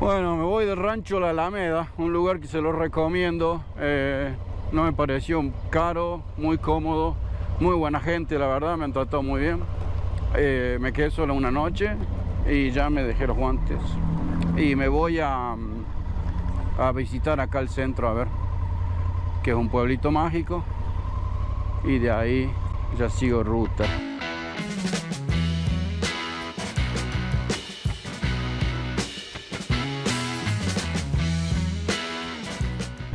Bueno, me voy del rancho La Alameda, un lugar que se lo recomiendo. No me pareció caro, muy cómodo, muy buena gente, la verdad, me han tratado muy bien. Me quedé solo una noche y ya me dejé los guantes. Y me voy a visitar acá el centro, a ver, que es un pueblito mágico. Y de ahí ya sigo ruta.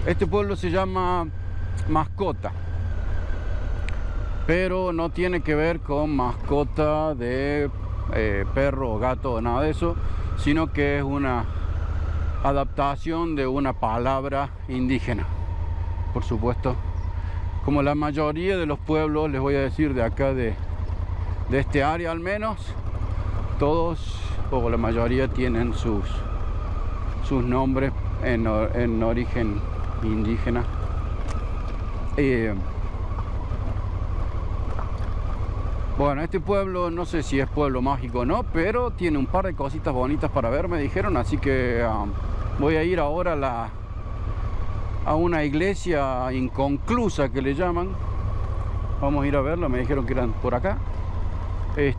Este pueblo se llama Mascota, pero no tiene que ver con mascota de perro o gato o nada de eso, sino que es una adaptación de una palabra indígena, por supuesto. Como la mayoría de los pueblos, les voy a decir, de acá de este área al menos, todos o la mayoría tienen sus nombres en origen indígena. Bueno, este pueblo no sé si es pueblo mágico o no, pero tiene un par de cositas bonitas para ver, me dijeron, así que voy a ir ahora a una iglesia inconclusa que le llaman. Vamos a ir a verlo, me dijeron que eran por acá. Es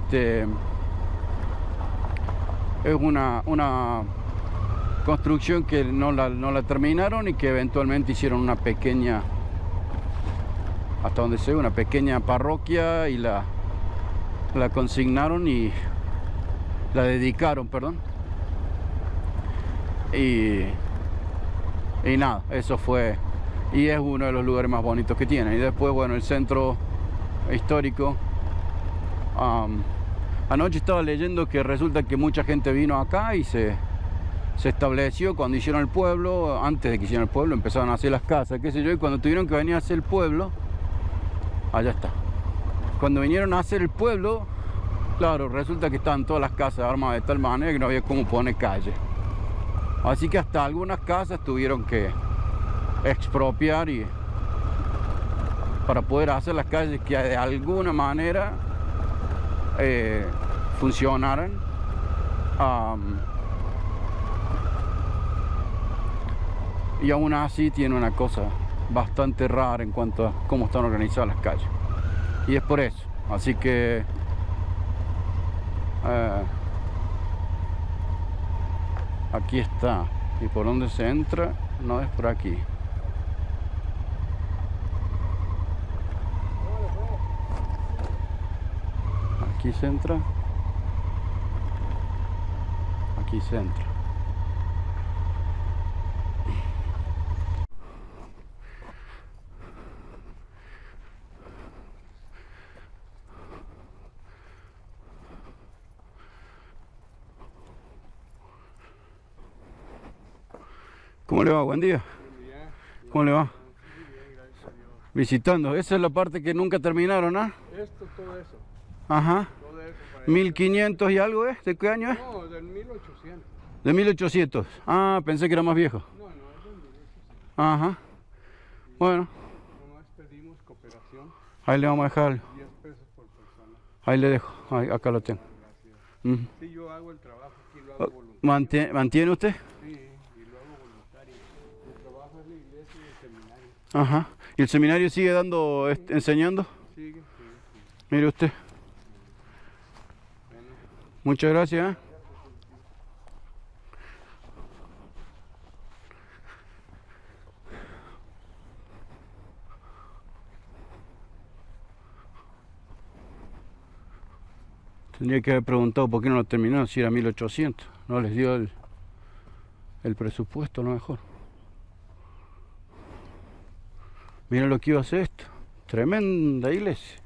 una construcción que no la terminaron y que eventualmente hicieron una pequeña, hasta donde se ve, una pequeña parroquia y la consignaron y la dedicaron, perdón. Y nada, eso fue, y es uno de los lugares más bonitos que tiene. Y después, bueno, el centro histórico. Anoche estaba leyendo que resulta que mucha gente vino acá y se estableció cuando hicieron el pueblo. Antes de que hicieran el pueblo empezaron a hacer las casas, qué sé yo, y cuando tuvieron que venir a hacer el pueblo, allá está. Cuando vinieron a hacer el pueblo, claro, resulta que estaban todas las casas armadas de tal manera que no había cómo poner calle. Así que hasta algunas casas tuvieron que expropiar para poder hacer las calles que de alguna manera funcionaran. Y aún así tiene una cosa bastante rara en cuanto a cómo están organizadas las calles. Y es por eso. Así que aquí está. ¿Y por dónde se entra? No es por aquí. Aquí se entra. Aquí se entra. ¿Cómo le va? Buen día. Buen día. ¿Cómo le va? Muy bien, gracias a Dios. Visitando. Esa es la parte que nunca terminaron, ¿ah? Todo eso. Ajá. Todo eso para 1500 y algo, ¿eh? ¿De qué año es? No, del 1800. De 1800. Ah, pensé que era más viejo. No, es del 1800. Ajá. Bueno, Nomás pedimos cooperación, ahí le vamos a dejar. 10 pesos por persona. Ahí le dejo. Ahí, acá lo tengo. Gracias. Ujú. Sí, yo hago el trabajo aquí, lo hago voluntario. ¿Mantiene usted? Sí, y lo hago voluntario. Mi trabajo es la iglesia y el seminario. Ajá. ¿Y el seminario sigue dando, enseñando? Sigue. Mire usted. Bueno, Muchas gracias, ¿eh? Tendría que haber preguntado por qué no lo terminó, si era 1800. No les dio el presupuesto, a lo mejor. Miren lo que iba a hacer esto. Tremenda iglesia.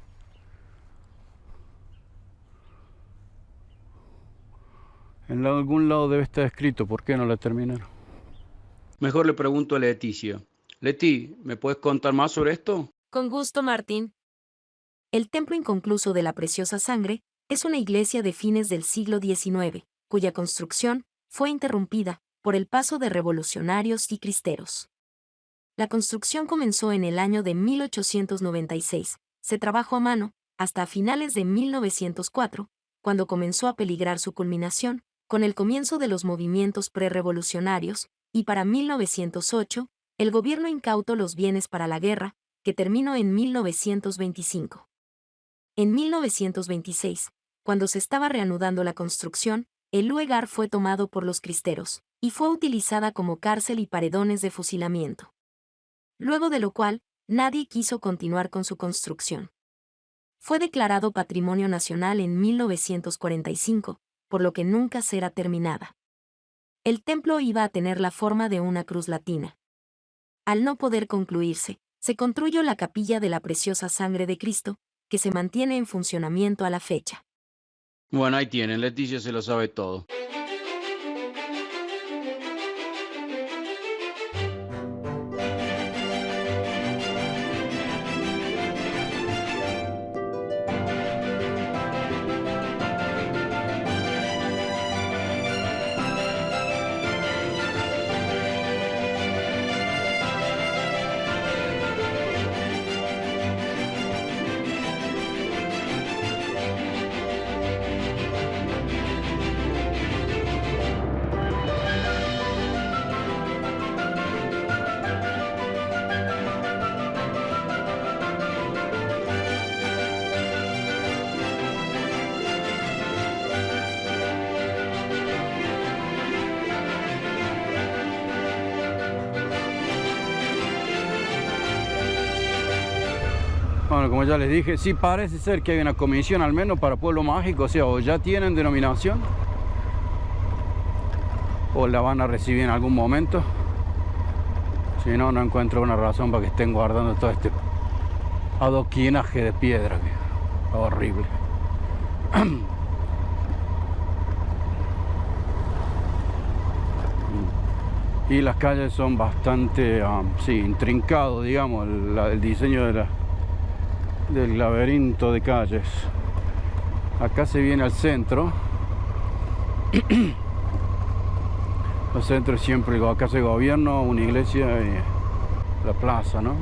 En algún lado debe estar escrito por qué no la terminaron. Mejor le pregunto a Leticia. Leti, ¿me puedes contar más sobre esto? Con gusto, Martín. El Templo Inconcluso de la Preciosa Sangre es una iglesia de fines del siglo XIX, cuya construcción fue interrumpida por el paso de revolucionarios y cristeros. La construcción comenzó en el año de 1896, se trabajó a mano, hasta finales de 1904, cuando comenzó a peligrar su culminación, con el comienzo de los movimientos prerrevolucionarios, y para 1908, el gobierno incautó los bienes para la guerra, que terminó en 1925. En 1926, cuando se estaba reanudando la construcción, el lugar fue tomado por los cristeros, y fue utilizada como cárcel y paredones de fusilamiento. Luego de lo cual, nadie quiso continuar con su construcción. Fue declarado Patrimonio Nacional en 1945, por lo que nunca será terminada. El templo iba a tener la forma de una cruz latina. Al no poder concluirse, se construyó la capilla de la Preciosa Sangre de Cristo, que se mantiene en funcionamiento a la fecha. Bueno, ahí tienen, Leticia se lo sabe todo. Bueno, como ya les dije, sí parece ser que hay una comisión al menos para Pueblo Mágico, o sea, o ya tienen denominación, o la van a recibir en algún momento. Si no, no encuentro una razón para que estén guardando todo este adoquinaje de piedra, que es horrible. Y las calles son bastante, sí, intrincado, digamos, el diseño del laberinto de calles. Acá se viene al centro. El centro siempre, acá se gobierno, una iglesia y la plaza, ¿no?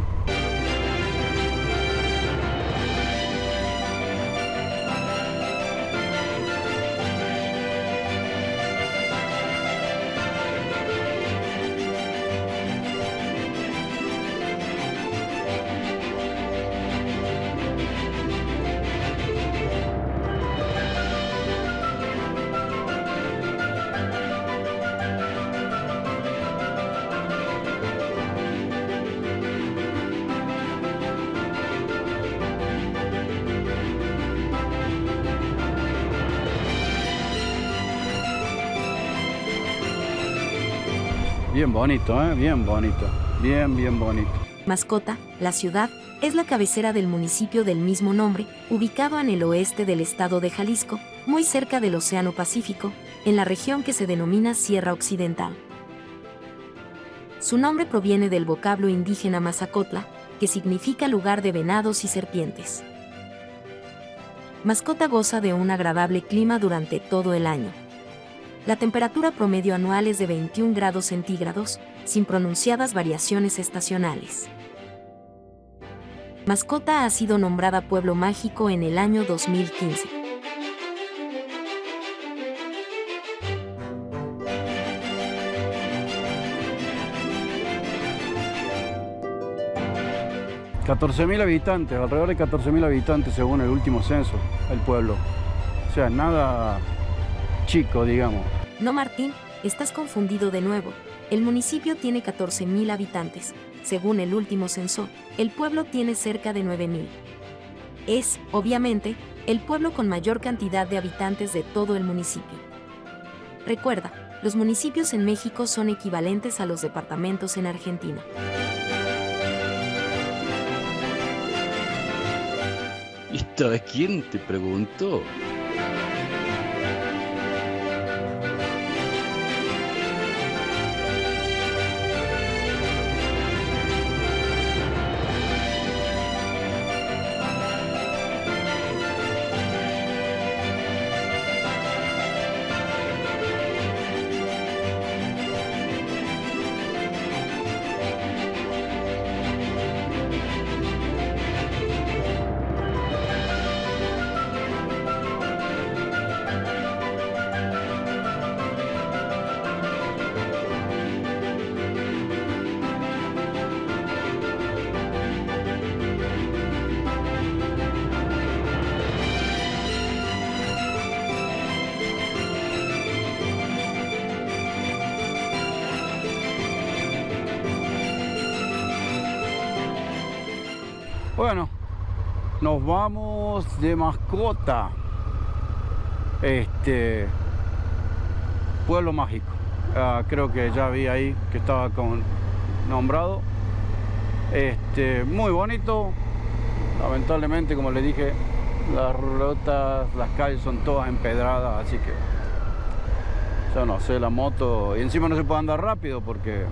Bien bonito, bien bonito, bien bonito. Mascota, la ciudad, es la cabecera del municipio del mismo nombre, ubicado en el oeste del estado de Jalisco, muy cerca del Océano Pacífico, en la región que se denomina Sierra Occidental. Su nombre proviene del vocablo indígena Mazacotla, que significa lugar de venados y serpientes. Mascota goza de un agradable clima durante todo el año. La temperatura promedio anual es de 21 grados centígrados, sin pronunciadas variaciones estacionales. Mascota ha sido nombrada Pueblo Mágico en el año 2015. $14.000 habitantes, alrededor de 14.000 habitantes según el último censo, el pueblo. O sea, nada chico, digamos. No, Martín, estás confundido de nuevo. El municipio tiene 14.000 habitantes. Según el último censo, el pueblo tiene cerca de 9.000. Es, obviamente, el pueblo con mayor cantidad de habitantes de todo el municipio. Recuerda, los municipios en México son equivalentes a los departamentos en Argentina. ¿Y esta vez quién te preguntó? Bueno, nos vamos de mascota. Pueblo mágico. Creo que ya vi ahí que estaba nombrado. Muy bonito. Lamentablemente, como les dije, las rutas, las calles son todas empedradas, así que yo no sé, la moto, y encima no se puede andar rápido porque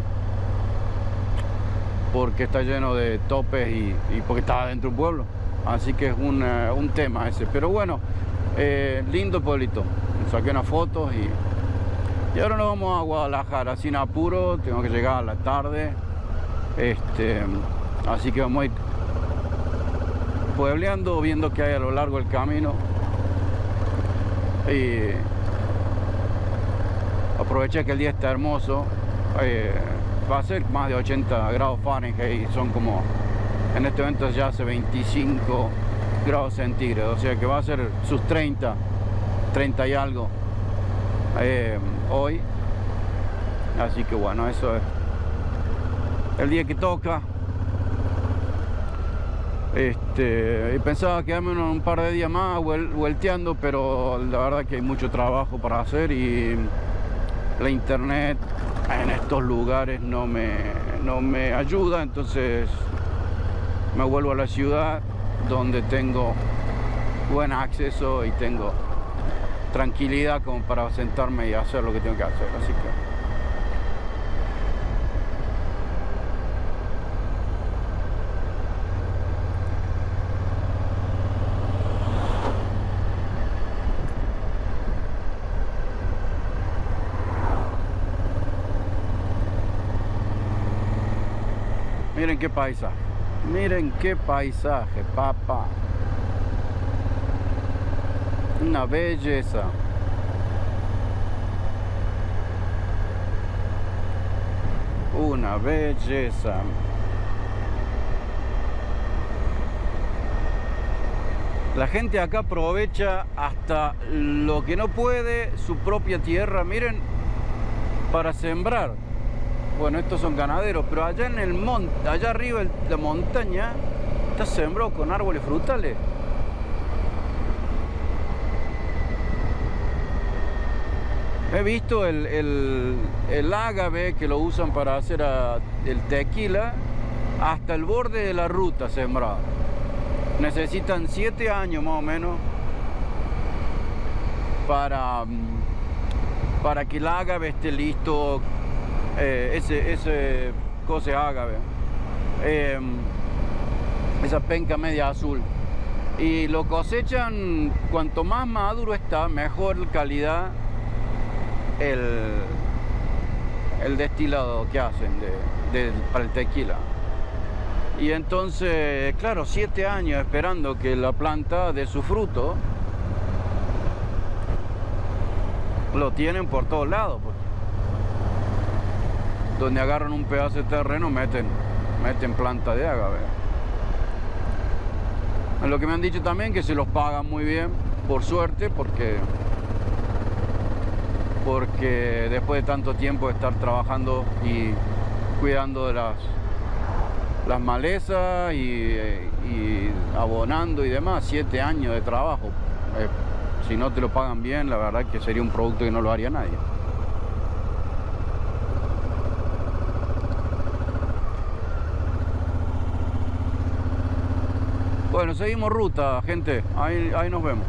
está lleno de topes y porque está dentro del pueblo, así que es un tema ese, pero bueno, lindo pueblito. Saqué unas fotos y ahora nos vamos a Guadalajara sin apuro, tengo que llegar a la tarde, así que vamos a ir puebleando, viendo qué hay a lo largo del camino y aproveché que el día está hermoso. Va a ser más de 80 grados Fahrenheit y son como, en este momento ya hace 25 grados centígrados, o sea que va a ser sus 30 y algo hoy, así que bueno, eso es el día que toca. Pensaba quedarme un par de días más vuelteando, pero la verdad que hay mucho trabajo para hacer y la internet en estos lugares no me ayuda, entonces me vuelvo a la ciudad donde tengo buen acceso y tengo tranquilidad como para sentarme y hacer lo que tengo que hacer, así que miren qué paisaje, papá, una belleza. Una belleza. La gente acá aprovecha hasta lo que no puede su propia tierra, miren, para sembrar. Bueno, estos son ganaderos, pero allá en el monte, allá arriba de la montaña, está sembrado con árboles frutales. He visto el ágave que lo usan para hacer el tequila, hasta el borde de la ruta sembrado. Necesitan 7 años más o menos para que el ágave esté listo. Ese cose ágave, esa penca media azul, y lo cosechan, cuanto más maduro está, mejor calidad el destilado que hacen para el tequila. Y entonces, claro, 7 años esperando que la planta dé su fruto. Lo tienen por todos lados, donde agarran un pedazo de terreno meten planta de ágave. Lo que me han dicho también que se los pagan muy bien, por suerte, porque después de tanto tiempo de estar trabajando y cuidando de las malezas y abonando y demás, 7 años de trabajo, si no te lo pagan bien, la verdad que sería un producto que no lo haría nadie. Bueno, seguimos ruta, gente. Ahí nos vemos.